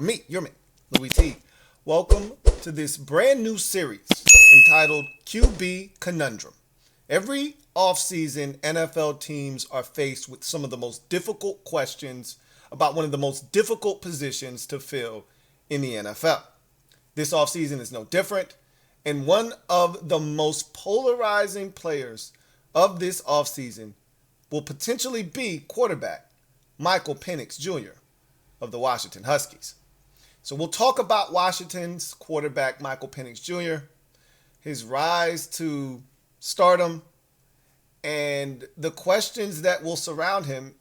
me, your man, Louie Tee. Welcome to this brand new series entitled QB Conundrum. Every offseason, NFL teams are faced with some of the most difficult questions about one of the most difficult positions to fill in the NFL. This offseason is no different, and one of the most polarizing players of this offseason will potentially be quarterback Michael Penix Jr. of the Washington Huskies. So we'll talk about Washington's quarterback Michael Penix Jr., his rise to stardom, and the questions that will surround him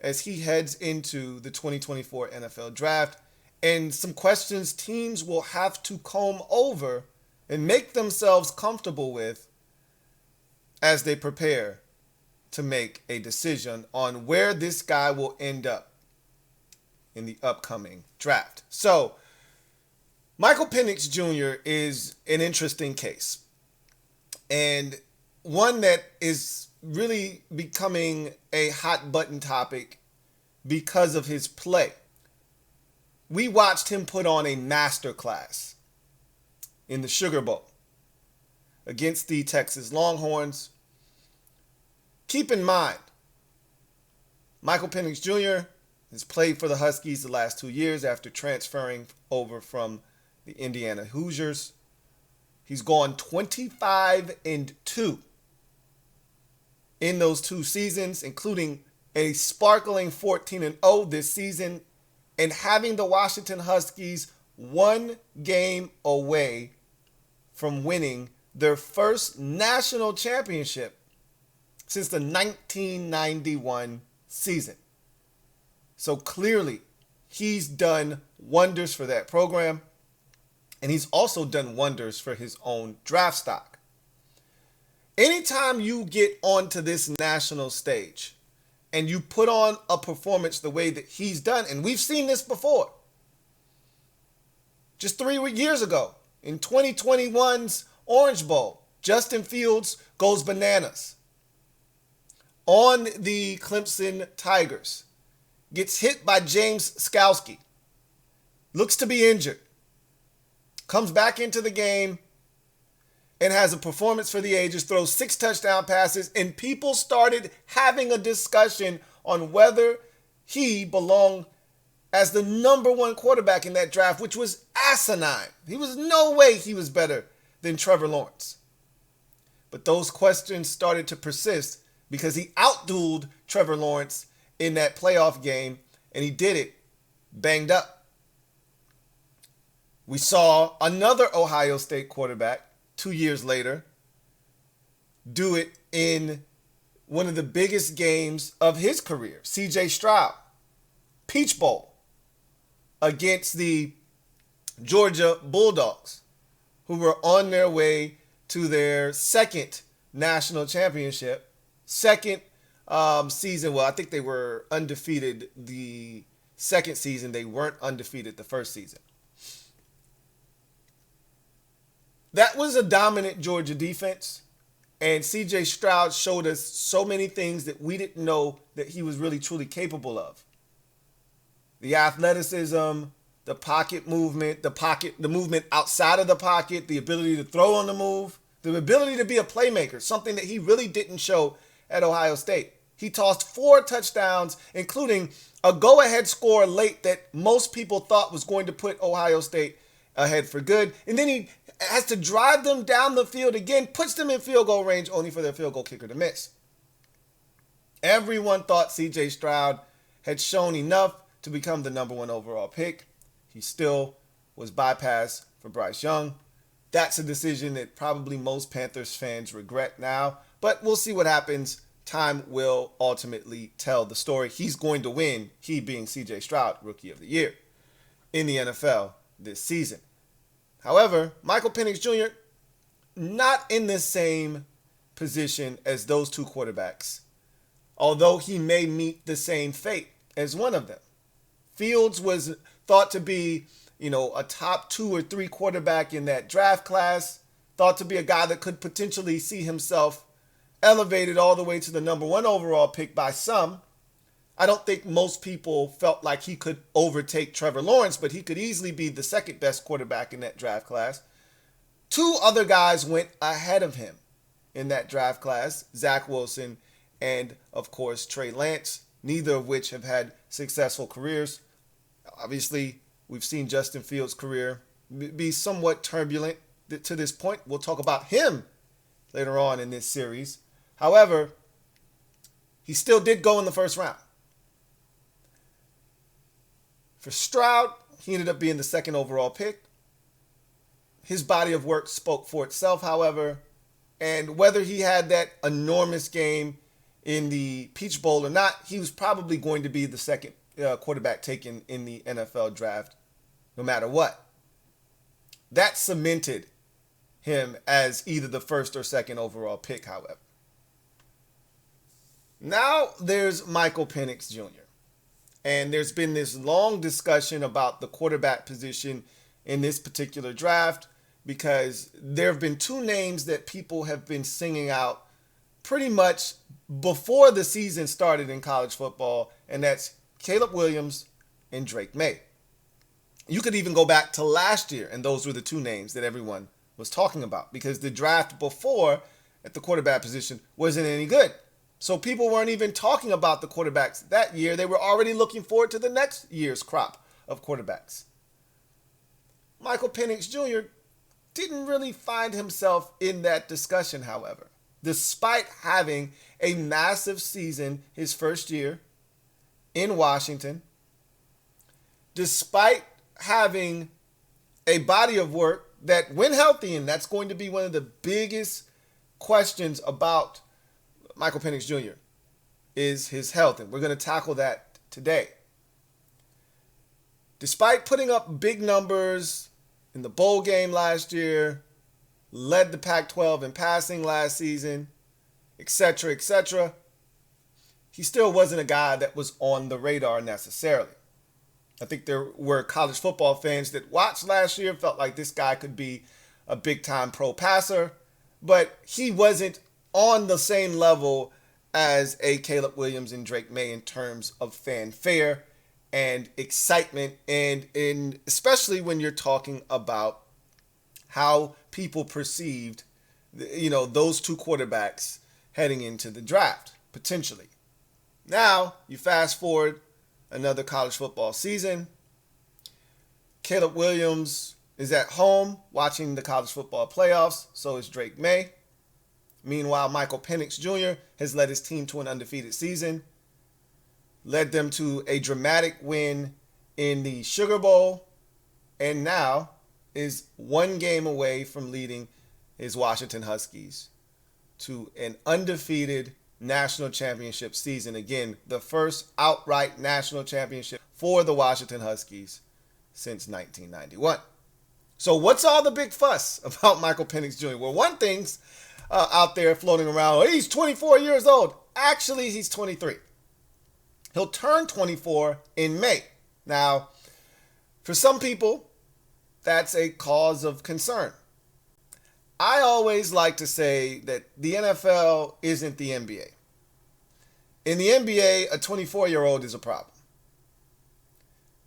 as he heads into the 2024 NFL Draft, and some questions teams will have to comb over and make themselves comfortable with as they prepare to make a decision on where this guy will end up in the upcoming draft. So, Michael Penix Jr. is an interesting case, and one that is really becoming a hot button topic because of his play. We watched him put on a masterclass in the Sugar Bowl against the Texas Longhorns. Keep in mind, Michael Penix Jr. has played for the Huskies the last 2 years after transferring over from the Indiana Hoosiers. He's gone 25-2 in those 2 seasons, including a sparkling 14-0 this season, and having the Washington Huskies 1 game away from winning their first national championship since the 1991 season. So clearly, he's done wonders for that program, and he's also done wonders for his own draft stock. Anytime you get onto this national stage and you put on a performance the way that he's done, and we've seen this before. Just 3 years ago, in 2021's Orange Bowl, Justin Fields goes bananas on the Clemson Tigers, gets hit by James Skalski, looks to be injured, comes back into the game, and has a performance for the ages, throws 6 touchdown passes, and people started having a discussion on whether he belonged as the number 1 quarterback in that draft, which was asinine. He was no way he was better than Trevor Lawrence. But those questions started to persist because he outdueled Trevor Lawrence in that playoff game, and he did it banged up. We saw another Ohio State quarterback 2 years later do it in one of the biggest games of his career, C.J. Stroud, Peach Bowl, against the Georgia Bulldogs, who were on their way to their second national championship. Second season, well, I think they were undefeated the second season. They weren't undefeated the first season. That was a dominant Georgia defense, and C.J. Stroud showed us so many things that we didn't know that he was really truly capable of. The athleticism, the pocket movement, the movement outside of the pocket, the ability to throw on the move, the ability to be a playmaker, something that he really didn't show at Ohio State. He tossed 4 touchdowns, including a go-ahead score late that most people thought was going to put Ohio State ahead for good. And then he has to drive them down the field again, puts them in field goal range only for their field goal kicker to miss. Everyone thought C.J. Stroud had shown enough to become the number 1 overall pick. He still was bypassed for Bryce Young. That's a decision that probably most Panthers fans regret now, but we'll see what happens. Time will ultimately tell the story. He's going to win, he being C.J. Stroud, Rookie of the Year in the NFL this season. However, Michael Penix Jr., not in the same position as those 2 quarterbacks, although he may meet the same fate as one of them. Fields was thought to be, a top 2 or 3 quarterback in that draft class, thought to be a guy that could potentially see himself elevated all the way to the number 1 overall pick by some. I don't think most people felt like he could overtake Trevor Lawrence, but he could easily be the second best quarterback in that draft class. Two other guys went ahead of him in that draft class, Zach Wilson and, of course, Trey Lance, neither of which have had successful careers. Obviously, we've seen Justin Fields' career be somewhat turbulent to this point. We'll talk about him later on in this series. However, he still did go in the first round. For Stroud, he ended up being the second overall pick. His body of work spoke for itself, however, and whether he had that enormous game in the Peach Bowl or not, he was probably going to be the second quarterback taken in the NFL draft, no matter what. That cemented him as either the first or second overall pick, however. Now there's Michael Penix Jr., and there's been this long discussion about the quarterback position in this particular draft because there have been two names that people have been singing out pretty much before the season started in college football, and that's Caleb Williams and Drake May. You could even go back to last year, and those were the two names that everyone was talking about because the draft before at the quarterback position wasn't any good. So people weren't even talking about the quarterbacks that year. They were already looking forward to the next year's crop of quarterbacks. Michael Penix Jr. didn't really find himself in that discussion, however, despite having a massive season his first year in Washington, despite having a body of work that, when healthy, and that's going to be one of the biggest questions about Michael Penix Jr., is his health, and we're going to tackle that today. Despite putting up big numbers in the bowl game last year, led the Pac-12 in passing last season, etc., he still wasn't a guy that was on the radar necessarily. I think there were college football fans that watched last year, felt like this guy could be a big-time pro passer, but he wasn't on the same level as a Caleb Williams and Drake May in terms of fanfare and excitement, and especially when you're talking about how people perceived, those two quarterbacks heading into the draft, potentially. Now, you fast forward another college football season. Caleb Williams is at home watching the college football playoffs. So is Drake May. Meanwhile, Michael Penix Jr. has led his team to an undefeated season, led them to a dramatic win in the Sugar Bowl, and now is one game away from leading his Washington Huskies to an undefeated national championship season. Again, the first outright national championship for the Washington Huskies since 1991. So what's all the big fuss about Michael Penix Jr.? Well, one thing's out there floating around, he's 24 years old. Actually, he's 23. He'll turn 24 in May. Now, for some people, that's a cause of concern. I always like to say that the NFL isn't the NBA. In the NBA, a 24-year-old is a problem.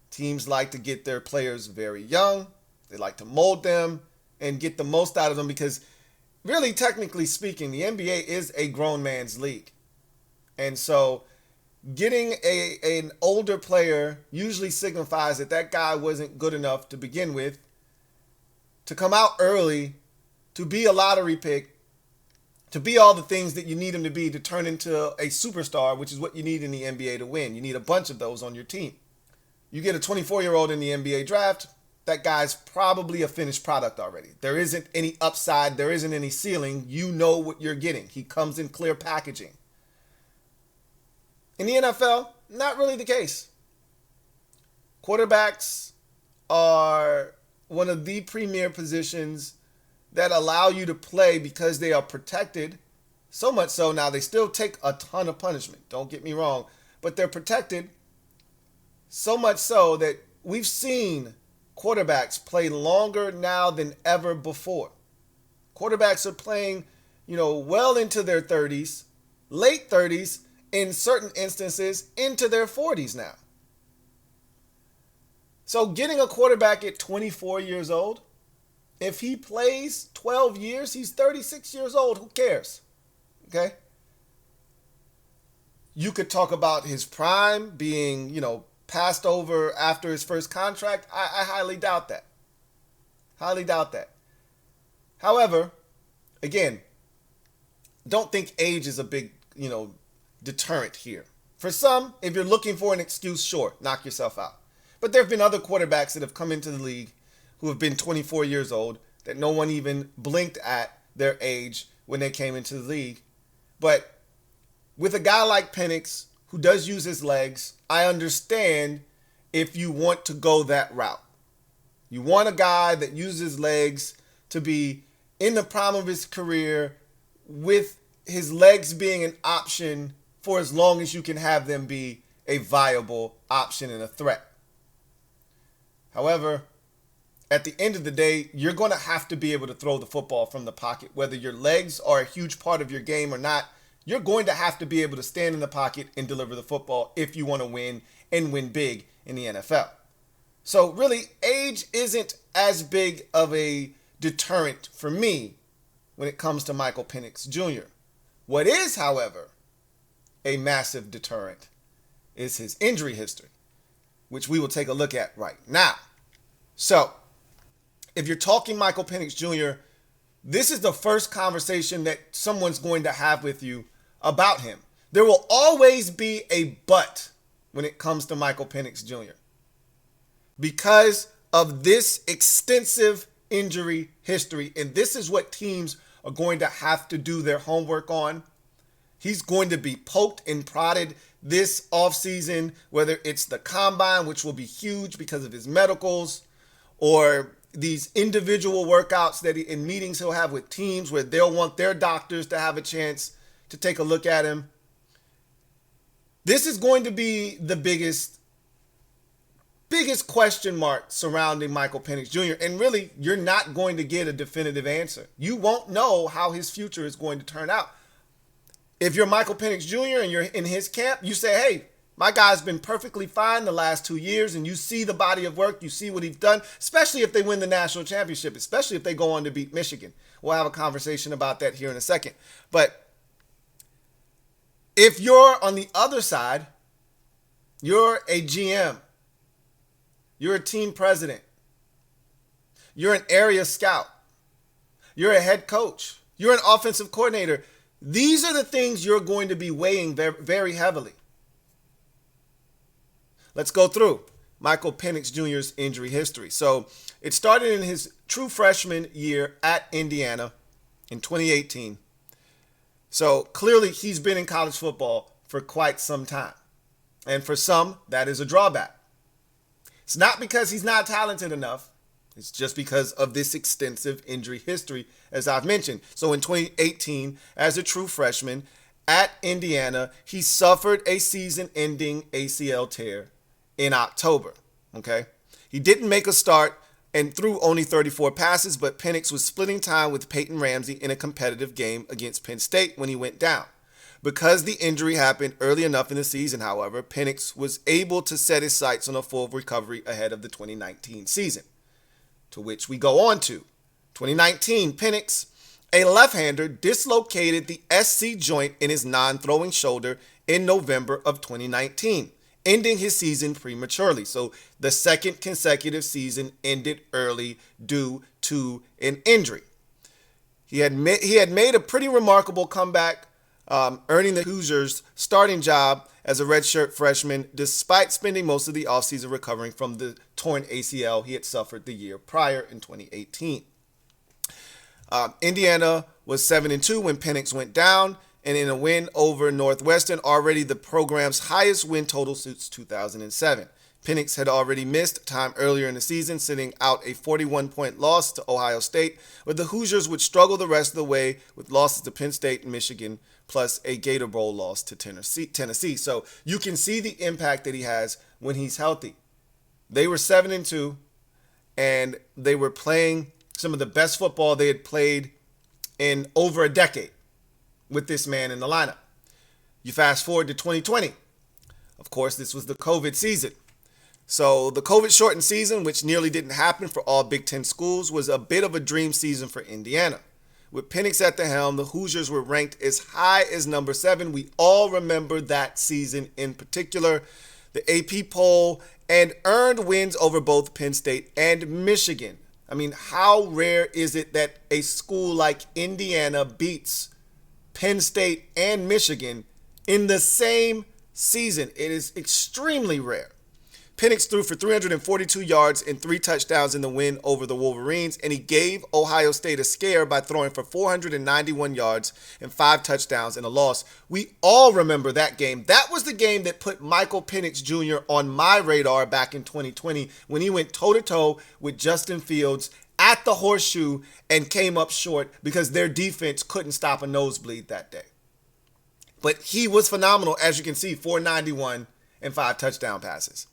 Teams like to get their players very young. They like to mold them and get the most out of them because, really, technically speaking, the NBA is a grown man's league. And so getting an older player usually signifies that guy wasn't good enough to begin with, to come out early, to be a lottery pick, to be all the things that you need him to be to turn into a superstar, which is what you need in the NBA to win. You need a bunch of those on your team. You get a 24-year-old in the NBA draft, that guy's probably a finished product already. There isn't any upside. There isn't any ceiling. You know what you're getting. He comes in clear packaging. In the NFL, not really the case. Quarterbacks are one of the premier positions that allow you to play because they are protected. So much so now they still take a ton of punishment. Don't get me wrong. But they're protected so much so that we've seen quarterbacks play longer now than ever before. Quarterbacks are playing, well into their 30s, late 30s, in certain instances, into their 40s now. So getting a quarterback at 24 years old, if he plays 12 years, he's 36 years old. Who cares? Okay? You could talk about his prime being, passed over after his first contract. I highly doubt that. Highly doubt that. However, again, don't think age is a big, deterrent here. For some, if you're looking for an excuse, sure, knock yourself out. But there have been other quarterbacks that have come into the league who have been 24 years old that no one even blinked at their age when they came into the league. But with a guy like Penix, who does use his legs, I understand if you want to go that route. You want a guy that uses legs to be in the prime of his career with his legs being an option for as long as you can have them be a viable option and a threat. However, at the end of the day, you're going to have to be able to throw the football from the pocket. Whether your legs are a huge part of your game or not, you're going to have to be able to stand in the pocket and deliver the football if you want to win and win big in the NFL. So really, age isn't as big of a deterrent for me when it comes to Michael Penix Jr. What is, however, a massive deterrent is his injury history, which we will take a look at right now. So, if you're talking Michael Penix Jr., this is the first conversation that someone's going to have with you about him. There will always be a but when it comes to Michael Penix Jr. because of this extensive injury history, and this is what teams are going to have to do their homework on. He's going to be poked and prodded this offseason, whether it's the combine, which will be huge because of his medicals, or these individual workouts that in meetings he'll have with teams where they'll want their doctors to have a chance to take a look at him. This is going to be the biggest question mark surrounding Michael Penix Jr. And really, you're not going to get a definitive answer. You won't know how his future is going to turn out. If you're Michael Penix Jr. and you're in his camp, you say, hey, my guy's been perfectly fine the last 2 years, and you see the body of work, you see what he's done, especially if they win the national championship, especially if they go on to beat Michigan. We'll have a conversation about that here in a second. But if you're on the other side, you're a GM, you're a team president, you're an area scout, you're a head coach, you're an offensive coordinator. These are the things you're going to be weighing very, very heavily. Let's go through Michael Penix Jr.'s injury history. So it started in his true freshman year at Indiana in 2018. So clearly he's been in college football for quite some time. And for some, that is a drawback. It's not because he's not talented enough. It's just because of this extensive injury history, as I've mentioned. So in 2018, as a true freshman at Indiana, he suffered a season-ending ACL tear in October. Okay, he didn't make a start and threw only 34 passes, but Penix was splitting time with Peyton Ramsey in a competitive game against Penn State when he went down. Because the injury happened early enough in the season, however, Penix was able to set his sights on a full recovery ahead of the 2019 season, to which we go on to. 2019, Penix, a left-hander, dislocated the SC joint in his non-throwing shoulder in November of 2019, ending his season prematurely. So the second consecutive season ended early due to an injury. He had made a pretty remarkable comeback, earning the Hoosiers' starting job as a redshirt freshman, despite spending most of the offseason recovering from the torn ACL he had suffered the year prior in 2018. Indiana was 7-2 when Penix went down, and in a win over Northwestern, already the program's highest win total since 2007. Penix had already missed time earlier in the season, sitting out a 41-point loss to Ohio State, but the Hoosiers would struggle the rest of the way with losses to Penn State and Michigan, plus a Gator Bowl loss to Tennessee. So you can see the impact that he has when he's healthy. They were 7-2, and they were playing some of the best football they had played in over a decade with this man in the lineup. You fast forward to 2020. Of course, this was the COVID season. So the COVID shortened season, which nearly didn't happen for all Big Ten schools, was a bit of a dream season for Indiana. With Penix at the helm, the Hoosiers were ranked as high as number 7. We all remember that season in particular. The AP poll, and earned wins over both Penn State and Michigan. I mean, how rare is it that a school like Indiana beats Penn State and Michigan in the same season? It is extremely rare. Penix threw for 342 yards and 3 touchdowns in the win over the Wolverines, and he gave Ohio State a scare by throwing for 491 yards and 5 touchdowns in a loss. We all remember that game. That was the game that put Michael Penix Jr. on my radar back in 2020 when he went toe-to-toe with Justin Fields at the Horseshoe and came up short because their defense couldn't stop a nosebleed that day. But he was phenomenal, as you can see, 491 and 5 touchdown passes.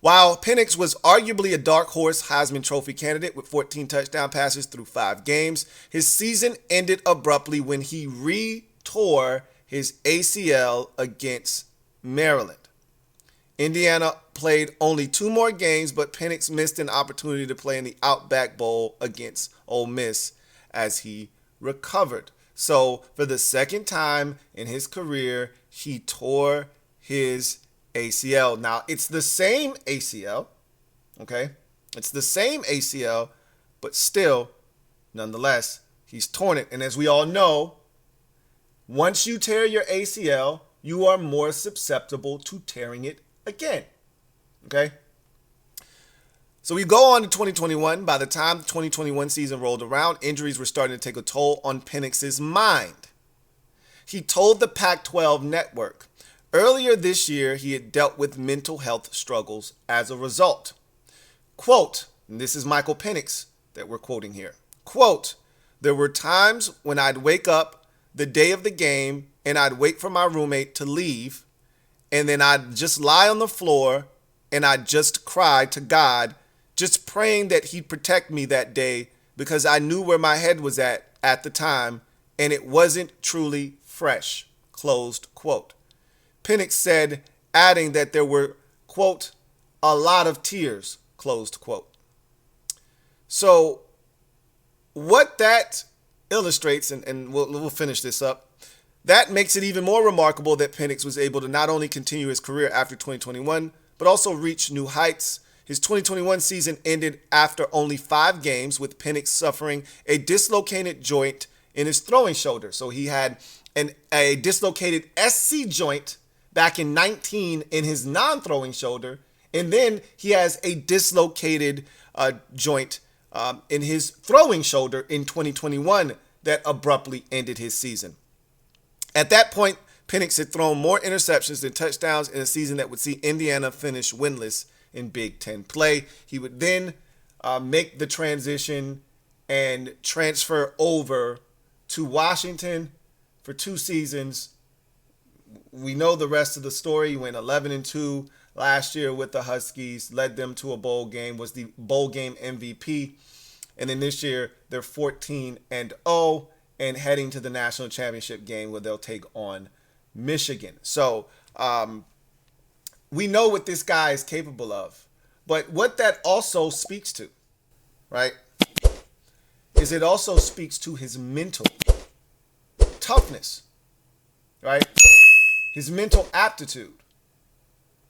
While Penix was arguably a dark horse Heisman Trophy candidate with 14 touchdown passes through 5 games, his season ended abruptly when he re-tore his ACL against Maryland. Indiana played only 2 more games, but Penix missed an opportunity to play in the Outback Bowl against Ole Miss as he recovered. So for the second time in his career, he tore his ACL. Now, it's the same ACL, okay? It's the same ACL, but still, nonetheless, he's torn it. And as we all know, once you tear your ACL, you are more susceptible to tearing it again, okay? So we go on to 2021. By the time the 2021 season rolled around, injuries were starting to take a toll on Penix's mind. He told the Pac-12 network, earlier this year, he had dealt with mental health struggles as a result. Quote, and this is Michael Penix that we're quoting here. Quote, there were times when I'd wake up the day of the game and I'd wait for my roommate to leave, and then I'd just lie on the floor and I'd just cry to God, just praying that he'd protect me that day because I knew where my head was at the time, and it wasn't truly fresh, closed quote. Penix said, adding that there were, quote, a lot of tears, closed quote. So what that illustrates, and we'll finish this up, that makes it even more remarkable that Penix was able to not only continue his career after 2021, but also reach new heights. His 2021 season ended after only 5 games, with Penix suffering a dislocated joint in his throwing shoulder. So he had a dislocated SC joint back in 19 in his non-throwing shoulder, and then he has a dislocated joint in his throwing shoulder in 2021 that abruptly ended his season. At that point, Penix had thrown more interceptions than touchdowns in a season that would see Indiana finish winless in Big Ten play. He would then make the transition and transfer over to Washington for 2 seasons. We know the rest of the story. He went 11-2 last year with the Huskies, led them to a bowl game, was the bowl game MVP. And then this year, they're 14-0 and heading to the national championship game where they'll take on Michigan. So we know what this guy is capable of. But what that also speaks to, right, is it also speaks to his mental toughness, right? His mental aptitude,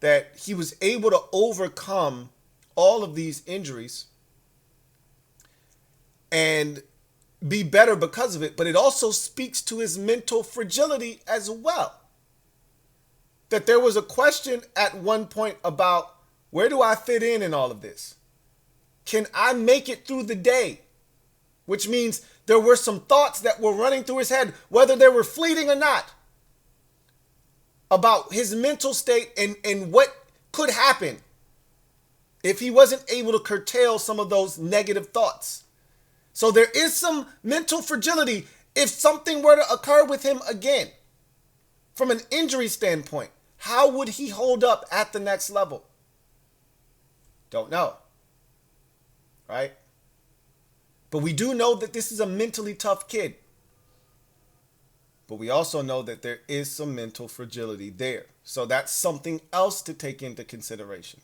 that he was able to overcome all of these injuries and be better because of it. But it also speaks to his mental fragility as well. That there was a question at one point about, where do I fit in all of this? Can I make it through the day? Which means there were some thoughts that were running through his head, whether they were fleeting or not, about his mental state and what could happen if he wasn't able to curtail some of those negative thoughts. So there is some mental fragility if something were to occur with him again. From an injury standpoint, how would he hold up at the next level? Don't know, right? But we do know that this is a mentally tough kid. But we also know that there is some mental fragility there. So that's something else to take into consideration.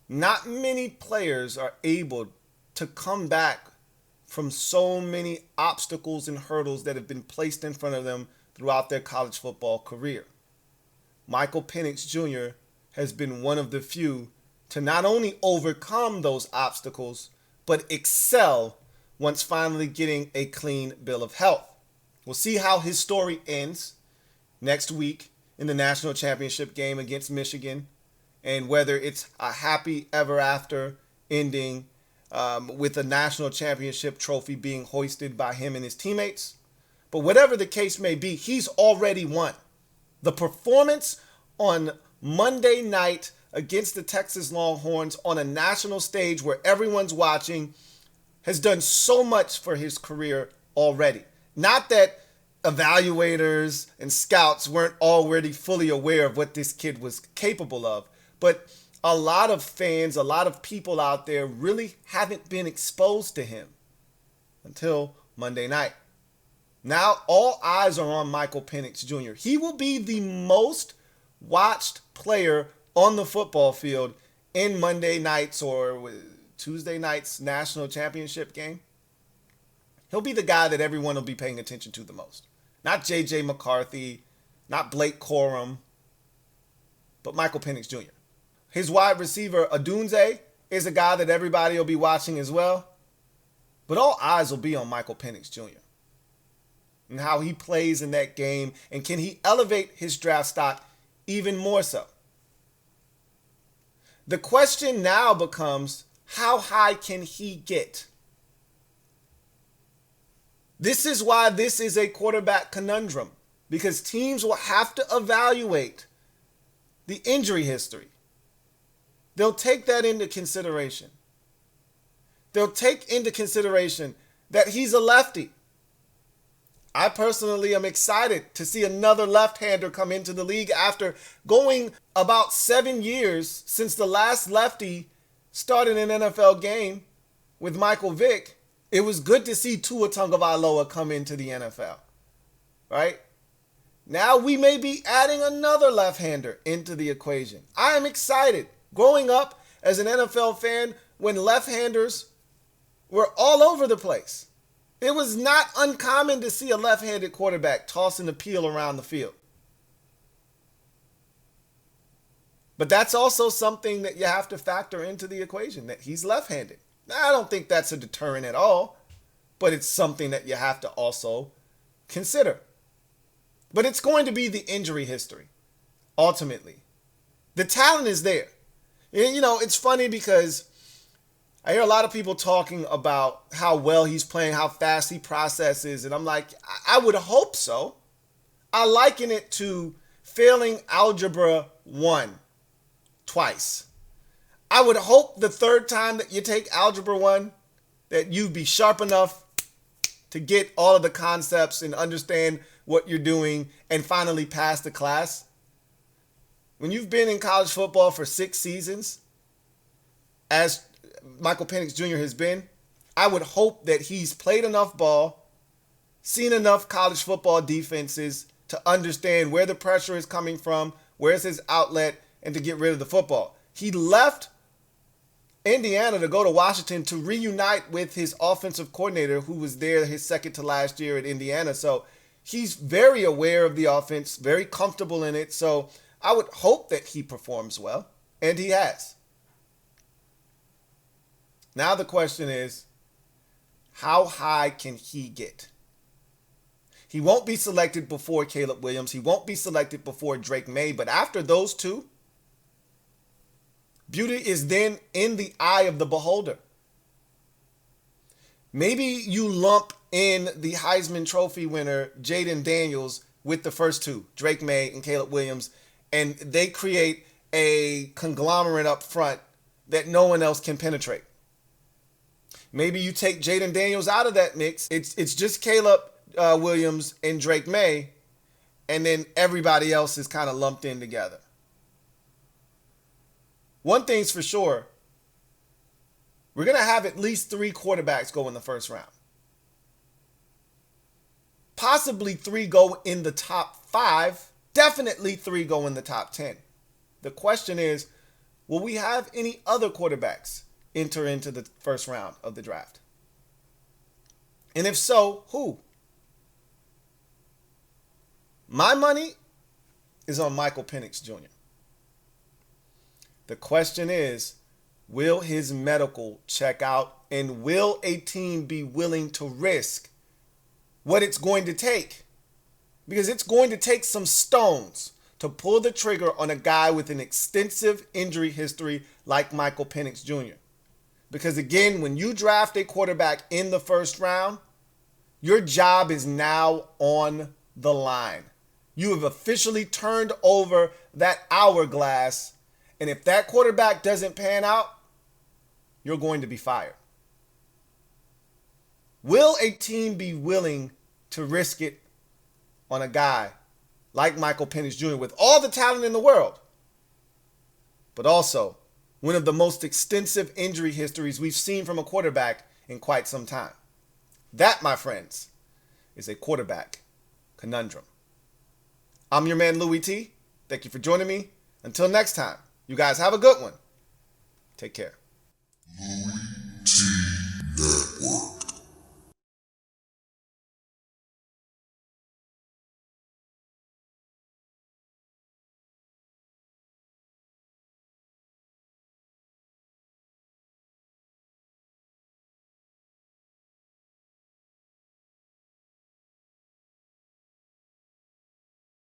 Not many players are able to come back from so many obstacles and hurdles that have been placed in front of them throughout their college football career. Michael Penix Jr. has been one of the few to not only overcome those obstacles, but excel once finally getting a clean bill of health. We'll see how his story ends next week in the national championship game against Michigan, and whether it's a happy ever after ending with a national championship trophy being hoisted by him and his teammates. But whatever the case may be, he's already won. The performance on Monday night against the Texas Longhorns on a national stage where everyone's watching has done so much for his career already. Not that evaluators and scouts weren't already fully aware of what this kid was capable of, but a lot of fans, a lot of people out there really haven't been exposed to him until Monday night. Now all eyes are on Michael Penix Jr. He will be the most watched player on the football field in Monday night's or Tuesday night's national championship game. He'll be the guy that everyone will be paying attention to the most. Not J.J. McCarthy, not Blake Corum, but Michael Penix Jr. His wide receiver, Odunze, is a guy that everybody will be watching as well. But all eyes will be on Michael Penix Jr. and how he plays in that game, and can he elevate his draft stock even more so. The question now becomes, how high can he get? This is why this is a quarterback conundrum, because teams will have to evaluate the injury history. They'll take that into consideration. They'll take into consideration that he's a lefty. I personally am excited to see another left-hander come into the league after going about 7 years since the last lefty started an NFL game with Michael Vick. It was good to see Tua Tagovailoa come into the NFL, right? Now we may be adding another left-hander into the equation. I am excited. Growing up as an NFL fan, when left-handers were all over the place, it was not uncommon to see a left-handed quarterback tossing the peel around the field. But that's also something that you have to factor into the equation, that he's left-handed. Now, I don't think that's a deterrent at all, but it's something that you have to also consider. But it's going to be the injury history, ultimately. The talent is there. You know, it's funny because I hear a lot of people talking about how well he's playing, how fast he processes, and I'm like, I would hope so. I liken it to failing Algebra 1 twice. I would hope the third time that you take Algebra 1 that you'd be sharp enough to get all of the concepts and understand what you're doing and finally pass the class. When you've been in college football for 6 seasons, as Michael Penix Jr. has been, I would hope that he's played enough ball, seen enough college football defenses to understand where the pressure is coming from, where's his outlet, and to get rid of the football. He left Indiana to go to Washington to reunite with his offensive coordinator, who was there his second to last year at Indiana. So he's very aware of the offense, very comfortable in it. So I would hope that he performs well, and he has. Now the question is, how high can he get? He won't be selected before Caleb Williams. He won't be selected before Drake May. But after those two, beauty is then in the eye of the beholder. Maybe you lump in the Heisman Trophy winner, Jaden Daniels, with the first two, Drake May and Caleb Williams, and they create a conglomerate up front that no one else can penetrate. Maybe you take Jaden Daniels out of that mix. It's just Caleb Williams and Drake May, and then everybody else is kind of lumped in together. One thing's for sure, we're going to have at least 3 quarterbacks go in the first round. Possibly 3 go in the top 5. Definitely 3 go in the top 10. The question is, will we have any other quarterbacks enter into the first round of the draft? And if so, who? My money is on Michael Penix Jr. The question is, will his medical check out, and will a team be willing to risk what it's going to take? Because it's going to take some stones to pull the trigger on a guy with an extensive injury history like Michael Penix Jr. Because again, when you draft a quarterback in the first round, your job is now on the line. You have officially turned over that hourglass, and if that quarterback doesn't pan out, you're going to be fired. Will a team be willing to risk it on a guy like Michael Penix Jr. with all the talent in the world, but also one of the most extensive injury histories we've seen from a quarterback in quite some time? That, my friends, is a quarterback conundrum. I'm your man, Louie Tee. Thank you for joining me. Until next time, you guys have a good one. Take care. LouieTeeNetwork.